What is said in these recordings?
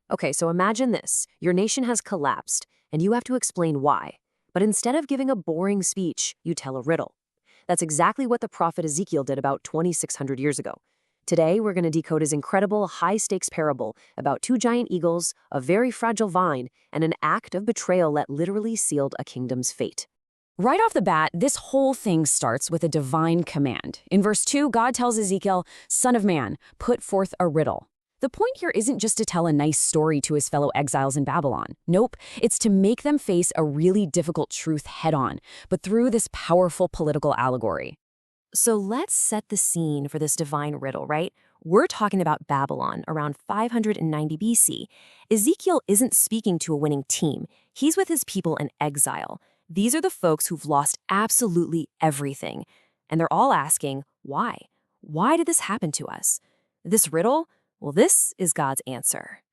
Okay, so imagine this. Your nation has collapsed, and you have to explain why. But instead of giving a boring speech, you tell a riddle. That's exactly what the prophet Ezekiel did about 2,600 years ago. Today, we're going to decode his incredible high-stakes parable about two giant eagles, a very fragile vine, and an act of betrayal that literally sealed a kingdom's fate. Right off the bat, this whole thing starts with a divine command. In verse 2, God tells Ezekiel, "Son of man, put forth a riddle." The point here isn't just to tell a nice story to his fellow exiles in Babylon. Nope, it's to make them face a really difficult truth head-on, but through this powerful political allegory. So let's set the scene for this divine riddle, right? We're talking about Babylon around 590 BC. Ezekiel isn't speaking to a winning team. He's with his people in exile. These are the folks who've lost absolutely everything. And they're all asking, why? Why did this happen to us? This riddle? Well, this is God's answer.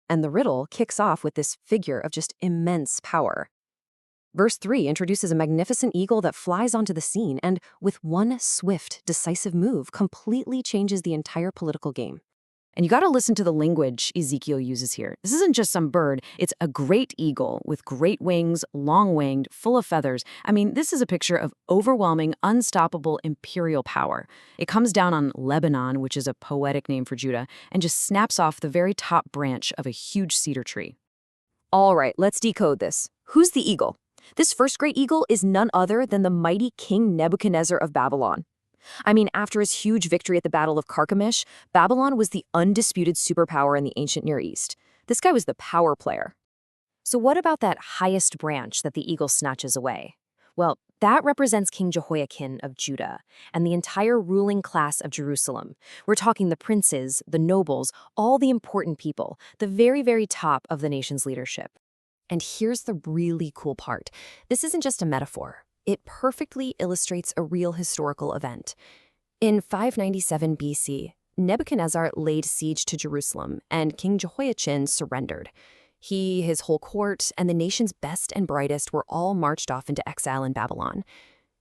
And the riddle kicks off with this figure of just immense power. Verse 3 introduces a magnificent eagle that flies onto the scene and, with one swift, decisive move, completely changes the entire political game. And you got to listen to the language Ezekiel uses here. This isn't just some bird, it's a great eagle with great wings, long-winged, full of feathers. I mean, this is a picture of overwhelming, unstoppable imperial power. It comes down on Lebanon, which is a poetic name for Judah, and just snaps off the very top branch of a huge cedar tree. All right, let's decode this. Who's the eagle? This first great eagle is none other than the mighty King Nebuchadnezzar of Babylon. I mean, after his huge victory at the Battle of Carchemish, Babylon was the undisputed superpower in the ancient Near East. This guy was the power player. So what about that highest branch that the eagle snatches away? Well, that represents King Jehoiakim of Judah and the entire ruling class of Jerusalem. We're talking the princes, the nobles, all the important people, the very, very top of the nation's leadership. And here's the really cool part. This isn't just a metaphor. It perfectly illustrates a real historical event. In 597 BC, Nebuchadnezzar laid siege to Jerusalem, and King Jehoiachin surrendered. He, his whole court, and the nation's best and brightest were all marched off into exile in Babylon.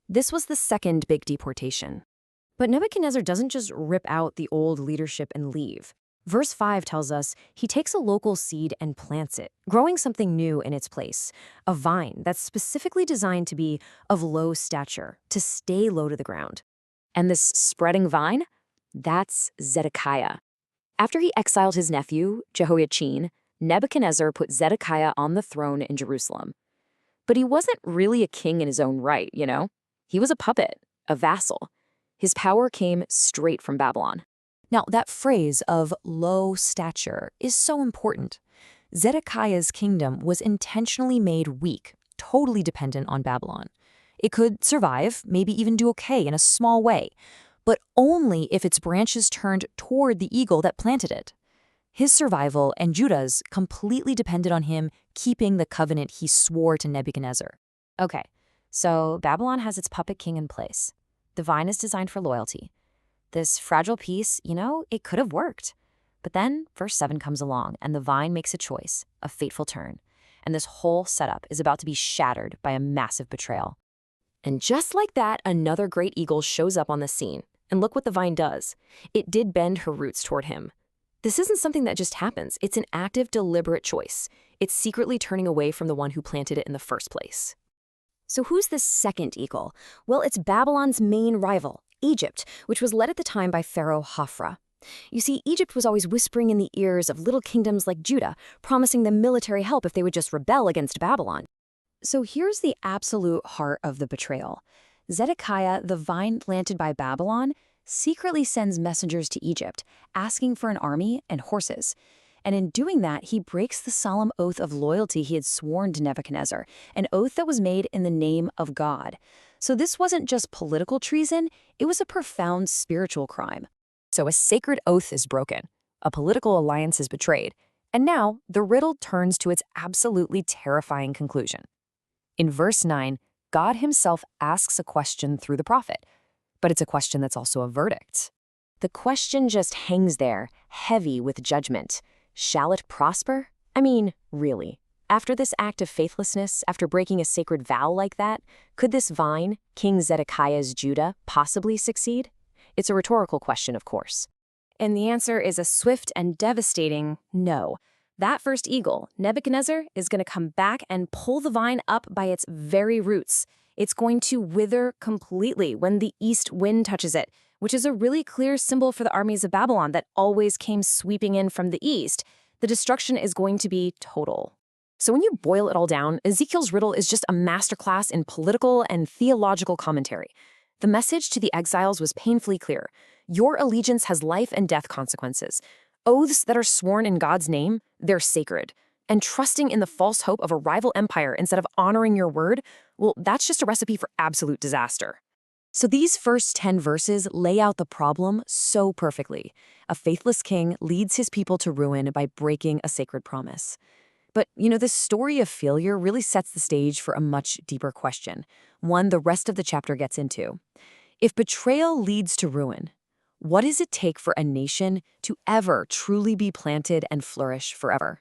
This was the second big deportation. But Nebuchadnezzar doesn't just rip out the old leadership and leave. Verse 5 tells us he takes a local seed and plants it, growing something new in its place, a vine that's specifically designed to be of low stature, to stay low to the ground. And this spreading vine? That's Zedekiah. After he exiled his nephew, Jehoiachin, Nebuchadnezzar put Zedekiah on the throne in Jerusalem. But he wasn't really a king in his own right, you know? He was a puppet, a vassal. His power came straight from Babylon. Now, that phrase of low stature is so important. Zedekiah's kingdom was intentionally made weak, totally dependent on Babylon. It could survive, maybe even do okay in a small way, but only if its branches turned toward the eagle that planted it. His survival and Judah's completely depended on him keeping the covenant he swore to Nebuchadnezzar. Okay, so Babylon has its puppet king in place. The vine is designed for loyalty. This fragile piece, it could have worked. But then verse 7 comes along and the vine makes a choice, a fateful turn. And this whole setup is about to be shattered by a massive betrayal. And just like that, another great eagle shows up on the scene. And look what the vine does. It did bend her roots toward him. This isn't something that just happens. It's an active, deliberate choice. It's secretly turning away from the one who planted it in the first place. So who's this second eagle? Well, it's Babylon's main rival, Egypt, which was led at the time by Pharaoh Hophra. You see, Egypt was always whispering in the ears of little kingdoms like Judah, promising them military help if they would just rebel against Babylon. So here's the absolute heart of the betrayal. Zedekiah, the vine planted by Babylon, secretly sends messengers to Egypt, asking for an army and horses. And in doing that, he breaks the solemn oath of loyalty he had sworn to Nebuchadnezzar, an oath that was made in the name of God. So this wasn't just political treason, it was a profound spiritual crime. So a sacred oath is broken, a political alliance is betrayed, and now the riddle turns to its absolutely terrifying conclusion. In verse 9, God himself asks a question through the prophet, but it's a question that's also a verdict. The question just hangs there, heavy with judgment. Shall it prosper? I mean, really. After this act of faithlessness, after breaking a sacred vow like that, could this vine, King Zedekiah's Judah, possibly succeed? It's a rhetorical question, of course. And the answer is a swift and devastating no. That first eagle, Nebuchadnezzar, is going to come back and pull the vine up by its very roots. It's going to wither completely when the east wind touches it, which is a really clear symbol for the armies of Babylon that always came sweeping in from the east. The destruction is going to be total. So when you boil it all down, Ezekiel's riddle is just a masterclass in political and theological commentary. The message to the exiles was painfully clear. Your allegiance has life and death consequences. Oaths that are sworn in God's name, they're sacred. And trusting in the false hope of a rival empire instead of honoring your word, well, that's just a recipe for absolute disaster. So these first 10 verses lay out the problem so perfectly. A faithless king leads his people to ruin by breaking a sacred promise. But, this story of failure really sets the stage for a much deeper question, one the rest of the chapter gets into. If betrayal leads to ruin, what does it take for a nation to ever truly be planted and flourish forever?